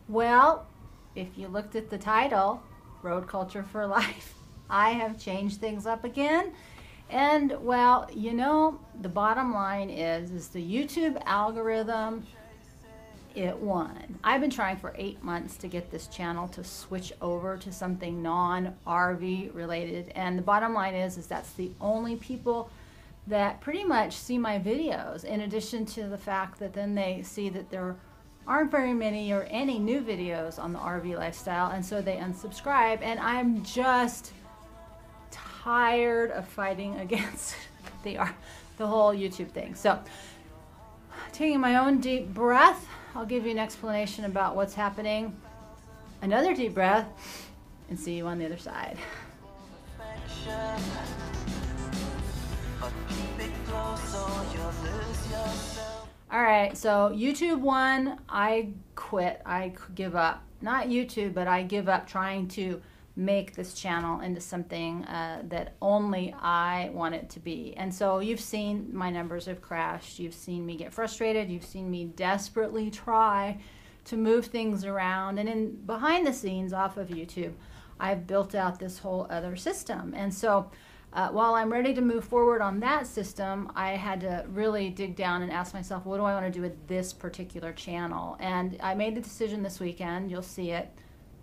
Well, if you looked at the title, Road Culture for Life, I have changed things up again. And well, the bottom line is the YouTube algorithm, it won. I've been trying for 8 months to get this channel to switch over to something non-RV related. And the bottom line is that's the only people that pretty much see my videos, in addition to the fact that then they see that there aren't very many or any new videos on the RV lifestyle, and so they unsubscribe. And I'm just tired of fighting against the whole YouTube thing. So taking my own deep breath, I'll give you an explanation about what's happening. Another deep breath, and see you on the other side. All right, so YouTube won. I quit. I give up. Not YouTube, but I give up trying to make this channel into something that only I want it to be. And so you've seen my numbers have crashed. You've seen me get frustrated. You've seen me desperately try to move things around. And behind the scenes off of YouTube, I've built out this whole other system. And so while I'm ready to move forward on that system, I had to really dig down and ask myself, what do I want to do with this particular channel? And I made the decision this weekend. You'll see it.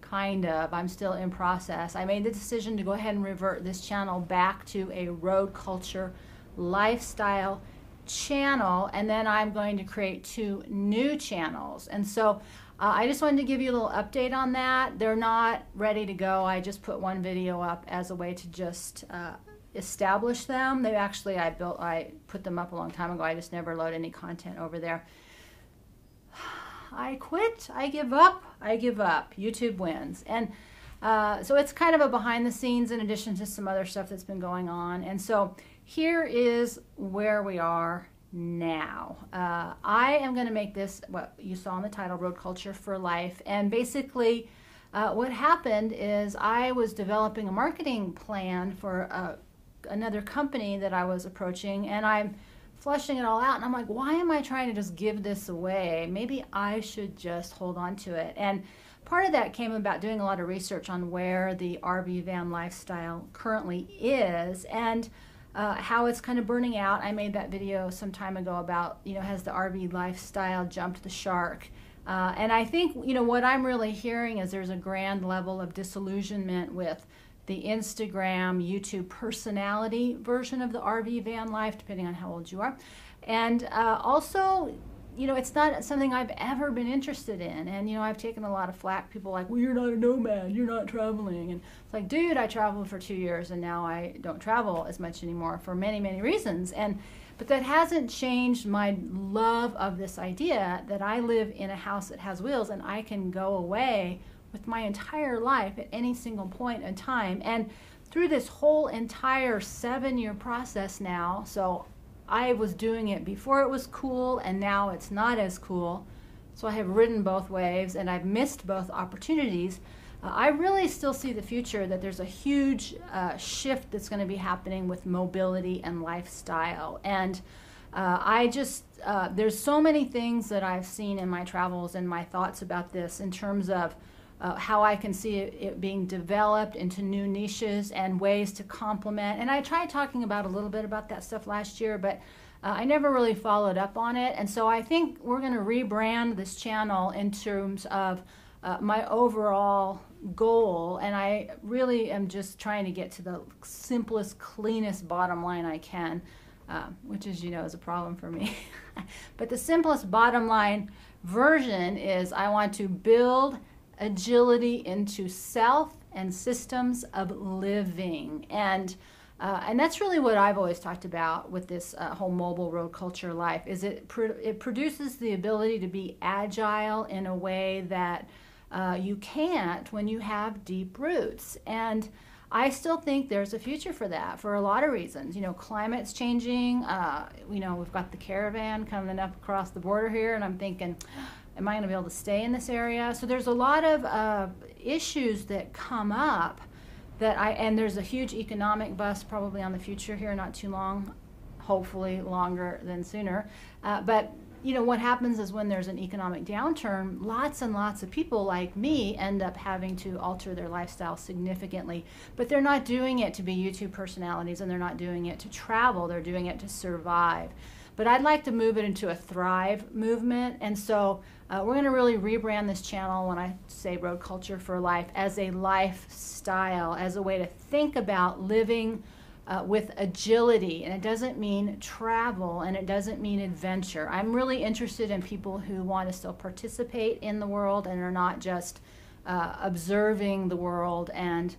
Kind of. I'm still in process. I made the decision to go ahead and revert this channel back to a road culture lifestyle channel, and then I'm going to create 2 new channels. And so I just wanted to give you a little update on that. They're not ready to go. I just put one video up as a way to just establish them. They actually, I put them up a long time ago. I just never load any content over there. I quit. I give up. I give up. YouTube wins. And so it's kind of a behind the scenes in addition to some other stuff that's been going on. And so here is where we are now. I am going to make this, what you saw in the title, Road Culture for Life. And basically what happened is I was developing a marketing plan for another company that I was approaching, and I'm fleshing it all out, and I'm like, why am I trying to just give this away? Maybe I should just hold on to it. And part of that came about doing a lot of research on where the RV van lifestyle currently is and how it's kind of burning out. I made that video some time ago about, has the RV lifestyle jumped the shark? And I think, what I'm really hearing is there's a grand level of disillusionment with the Instagram, YouTube personality version of the RV van life, depending on how old you are. And also, it's not something I've ever been interested in. And, I've taken a lot of flack. People are like, well, you're not a nomad, you're not traveling. And it's like, dude, I traveled for 2 years and now I don't travel as much anymore for many, many reasons. But that hasn't changed my love of this idea that I live in a house that has wheels and I can go away with my entire life at any single point in time. And through this whole entire 7-year process now, so I was doing it before it was cool and now it's not as cool. So I have ridden both waves and I've missed both opportunities. I really still see the future that there's a huge shift that's going to be happening with mobility and lifestyle. And there's so many things that I've seen in my travels and my thoughts about this in terms of how I can see it being developed into new niches and ways to complement. And I tried talking about a little bit about that stuff last year, but I never really followed up on it. And so I think we're going to rebrand this channel in terms of my overall goal. And I really am just trying to get to the simplest, cleanest bottom line I can, which is, is a problem for me. But the simplest bottom line version is I want to build agility into self and systems of living. And that's really what I've always talked about with this whole mobile road culture life, is it produces the ability to be agile in a way that you can't when you have deep roots. And I still think there's a future for that for a lot of reasons. Climate's changing. We've got the caravan coming up across the border here, and I'm thinking, am I going to be able to stay in this area? So there's a lot of issues that come up and there's a huge economic bust probably on the future here, not too long, hopefully longer than sooner. But you know, what happens is when there's an economic downturn, lots and lots of people like me end up having to alter their lifestyle significantly. But they're not doing it to be YouTube personalities, and they're not doing it to travel. They're doing it to survive. But I'd like to move it into a thrive movement. And so we're going to really rebrand this channel, when I say Road Culture for Life, as a lifestyle, as a way to think about living with agility. And it doesn't mean travel, and it doesn't mean adventure. I'm really interested in people who want to still participate in the world and are not just observing the world and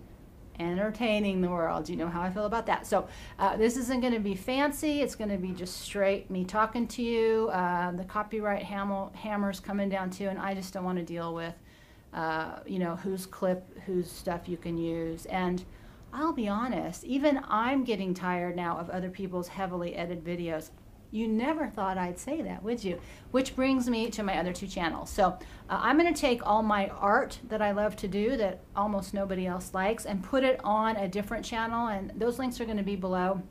entertaining the world. You know how I feel about that. So this isn't going to be fancy. It's going to be just straight me talking to you. The copyright hammer's coming down too, and I just don't want to deal with you know, whose clip, whose stuff you can use. And I'll be honest, even I'm getting tired now of other people's heavily edited videos. You never thought I'd say that, would you? Which brings me to my other two channels. So I'm going to take all my art that I love to do that almost nobody else likes and put it on a different channel, and those links are going to be below.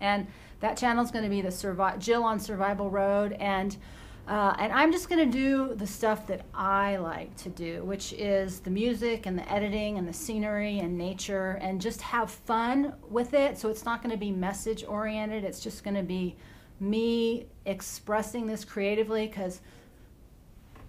And that channel is going to be the Jill on Survival Road, and I'm just going to do the stuff that I like to do, which is the music and the editing and the scenery and nature, and just have fun with it. So it's not going to be message oriented. It's just going to be me expressing this creatively, because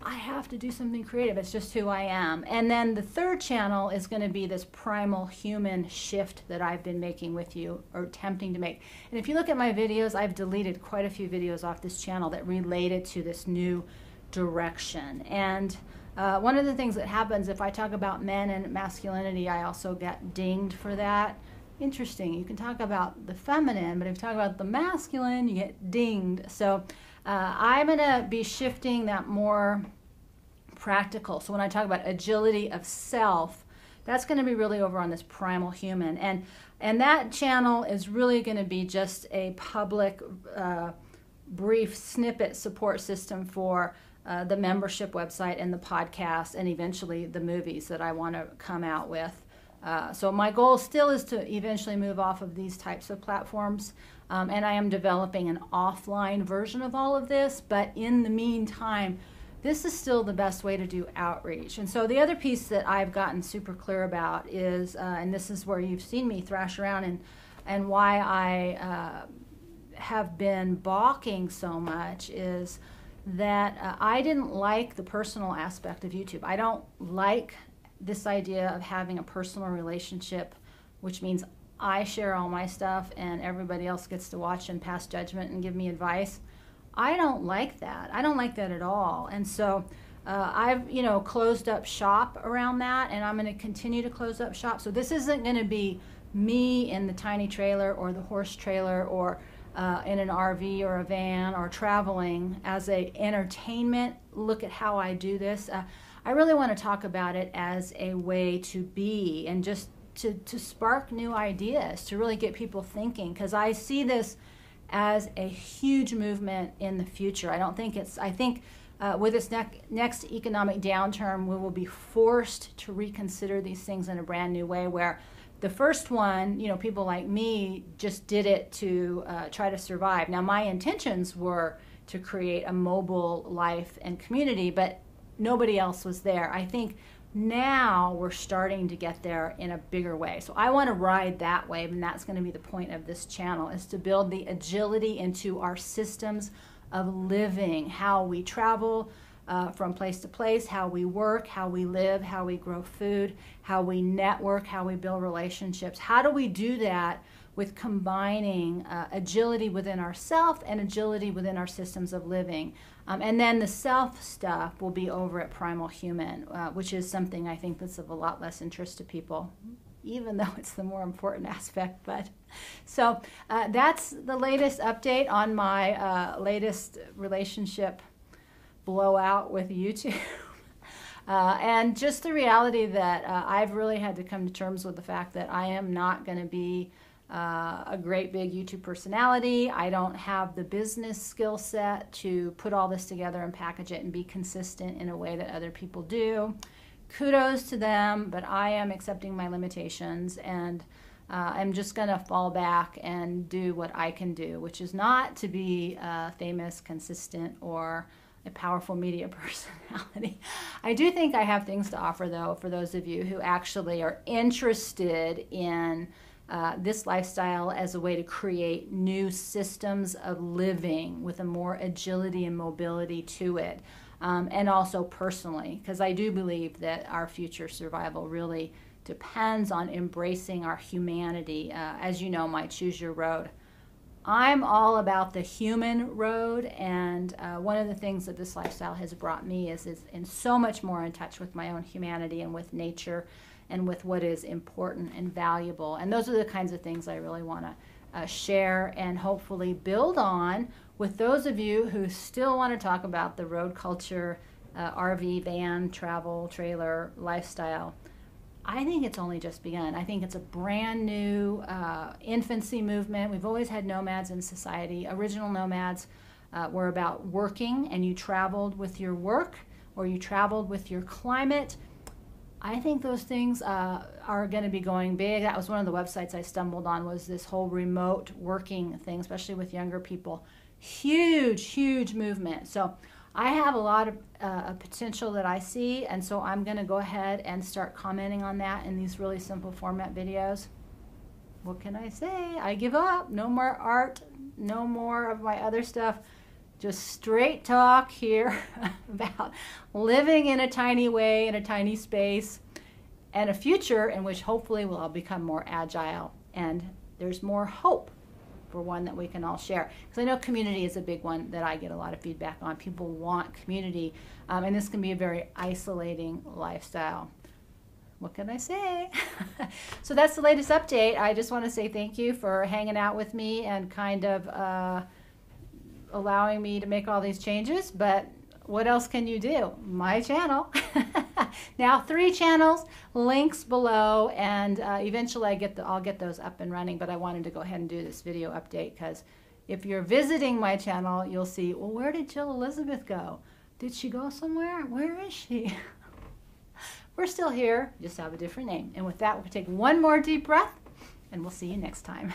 I have to do something creative. It's just who I am. And then the third channel is going to be this primal human shift that I've been making with you, or attempting to make. And if you look at my videos, I've deleted quite a few videos off this channel that related to this new direction. And one of the things that happens if I talk about men and masculinity, I also get dinged for that. Interesting. You can talk about the feminine, but if you talk about the masculine, you get dinged. So I'm going to be shifting that more practical. So when I talk about agility of self, that's going to be really over on this primal human. And that channel is really going to be just a public, brief snippet support system for the membership website and the podcast, and eventually the movies that I want to come out with. So my goal still is to eventually move off of these types of platforms, and I am developing an offline version of all of this, but in the meantime, this is still the best way to do outreach. And so the other piece that I've gotten super clear about is, and this is where you've seen me thrash around, and why I have been balking so much, is that I didn't like the personal aspect of YouTube. I don't like this idea of having a personal relationship, which means I share all my stuff and everybody else gets to watch and pass judgment and give me advice. I don't like that. I don't like that at all. And so I've, you know, closed up shop around that, and I'm going to continue to close up shop. So this isn't going to be me in the tiny trailer or the horse trailer, or in an RV or a van, or traveling as a entertainment. Look at how I do this. I really want to talk about it as a way to be, and just to spark new ideas, to really get people thinking, because I see this as a huge movement in the future. I think with this next economic downturn, we will be forced to reconsider these things in a brand new way, where the first one, you know, people like me just did it to try to survive. Now, my intentions were to create a mobile life and community, but nobody else was there. I think now we're starting to get there in a bigger way. So I want to ride that wave, and that's going to be the point of this channel, is to build the agility into our systems of living, how we travel from place to place, how we work, how we live, how we grow food, how we network, how we build relationships. How do we do that with combining agility within ourself and agility within our systems of living? And then the self stuff will be over at Primal Human, which is something I think that's of a lot less interest to people, even though it's the more important aspect. But so that's the latest update on my latest relationship blowout with YouTube. And just the reality that I've really had to come to terms with the fact that I am not going to be a great big YouTube personality. I don't have the business skill set to put all this together and package it and be consistent in a way that other people do. Kudos to them, but I am accepting my limitations, and I'm just going to fall back and do what I can do, which is not to be famous, consistent, or a powerful media personality. I do think I have things to offer, though, for those of you who actually are interested in this lifestyle as a way to create new systems of living with a more agility and mobility to it. And also personally, because I do believe that our future survival really depends on embracing our humanity. As you know, my Choose Your Road. I'm all about the human road, and one of the things that this lifestyle has brought me is in so much more in touch with my own humanity and with nature and with what is important and valuable. And those are the kinds of things I really want to share and hopefully build on with those of you who still want to talk about the road culture, RV, van, travel, trailer, lifestyle. I think it's only just begun. I think it's a brand new infancy movement. We've always had nomads in society. Original nomads were about working, and you traveled with your work or you traveled with your climate. I think those things are going to be going big. That was one of the websites I stumbled on, was this whole remote working thing, especially with younger people. Huge, huge movement. So I have a lot of potential that I see, and so I'm going to go ahead and start commenting on that in these really simple format videos. What can I say? I give up. No more art, no more of my other stuff. Just straight talk here about living in a tiny way, in a tiny space, and a future in which hopefully we'll all become more agile, and there's more hope for one that we can all share. Because I know community is a big one that I get a lot of feedback on. People want community, and this can be a very isolating lifestyle. What can I say? So that's the latest update. I just want to say thank you for hanging out with me and kind of allowing me to make all these changes. But what else can you do? My channel. Now 3 channels, links below, and eventually I'll get those up and running. But I wanted to go ahead and do this video update because if you're visiting my channel, you'll see, well, where did Jill Elizabeth go? Did she go somewhere? Where is she? We're still here, just have a different name. And with that, we'll take one more deep breath, and we'll see you next time.